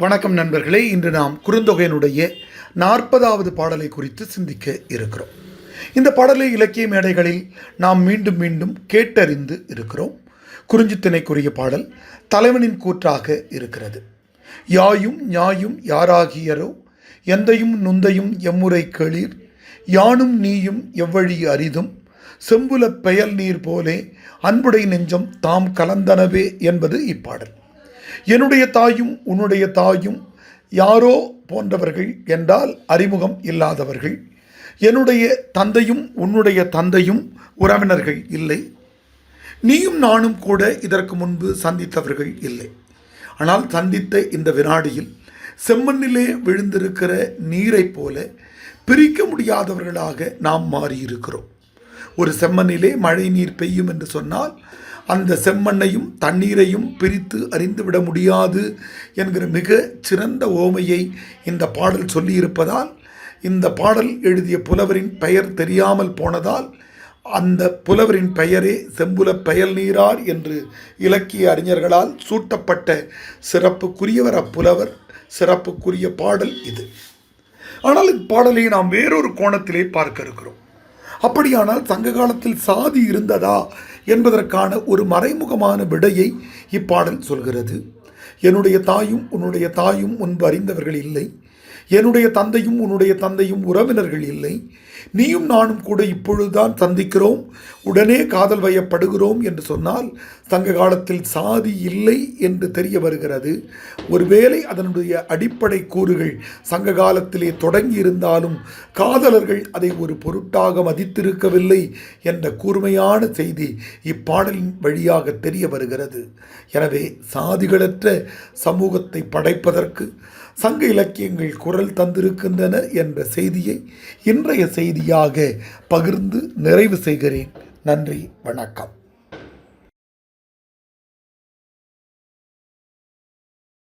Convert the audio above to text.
வணக்கம் நண்பர்களே. இன்று நாம் குறுந்தொகையினுடைய 40வது பாடலை குறித்து சிந்திக்க இருக்கிறோம். இந்த பாடலை இலக்கிய மேடைகளில் நாம் மீண்டும் மீண்டும் கேட்டறிந்து இருக்கிறோம். குறிஞ்சித்திணைக்குரிய பாடல் தலைவனின் கூற்றாக இருக்கிறது. யாயும் ஞாயும் யாராகியரோ எந்தையும் நுந்தையும் எம்முறை கேளீர், யானும் நீயும் எவ்வழி அரிதும் செம்புல பெயல் நீர் போலே அன்புடை நெஞ்சம் தாம் கலந்தனவே என்பது இப்பாடல். என்னுடைய தாயும் உன்னுடைய தாயும் யாரோ போன்றவர்கள் என்றால் அறிமுகம் இல்லாதவர்கள். என்னுடைய தந்தையும் உன்னுடைய தந்தையும் உறவினர்கள் இல்லை. நீயும் நானும் கூட இதற்கு முன்பு சந்தித்தவர்கள் இல்லை. ஆனால் சந்தித்த இந்த வினாடியில் செம்மண்ணிலே விழுந்திருக்கிற நீரை போல பிரிக்க முடியாதவர்களாக நாம் மாறியிருக்கிறோம். ஒரு செம்மண்ணிலே மழை நீர் பெய்யும் என்று சொன்னால் அந்த செம்மண்ணையும் தண்ணீரையும் பிரித்து அறிந்துவிட முடியாது என்கிற மிக சிறந்த ஓமையை இந்த பாடல் சொல்லியிருப்பதால், இந்த பாடல் எழுதிய புலவரின் பெயர் தெரியாமல் போனதால் அந்த புலவரின் பெயரே செம்புல பெயல் நீரார் என்று இலக்கிய அறிஞர்களால் சூட்டப்பட்ட சிறப்புக்குரியவர் அப்புலவர். சிறப்புக்குரிய பாடல் இது. ஆனால் இப்பாடலை நாம் வேறொரு கோணத்திலே பார்க்க இருக்கிறோம். அப்படியானால் சங்க காலத்தில் சாதி இருந்ததா என்பதற்கான ஒரு மறைமுகமான விடையை இப்பாடல் சொல்கிறது. என்னுடைய தாயும் உன்னுடைய தாயும் முன்பு அறிந்தவர்கள் இல்லை. என்னுடைய தந்தையும் உன்னுடைய தந்தையும் உறவினர்கள் இல்லை. நீயும் நானும் கூட இப்பொழுதுதான் சந்திக்கிறோம், உடனே காதல் வயப்படுகிறோம் என்று சொன்னால் சங்க காலத்தில் சாதி இல்லை என்று தெரிய வருகிறது. ஒருவேளை அதனுடைய அடிப்படை கூறுகள் சங்க காலத்திலே தொடங்கி இருந்தாலும் காதலர்கள் அதை ஒரு பொருட்டாக மதித்திருக்கவில்லை என்ற கூர்மையான செய்தி இப்பாடலின் வழியாக தெரிய வருகிறது. எனவே சாதிகளற்ற சமூகத்தை படைப்பதற்கு சங்க இலக்கியங்கள் குரல் தந்திருக்கின்றன என்ற செய்தியை இன்றைய செய்தியாக பகிர்ந்து நிறைவு செய்கிறேன். நன்றி, வணக்கம்.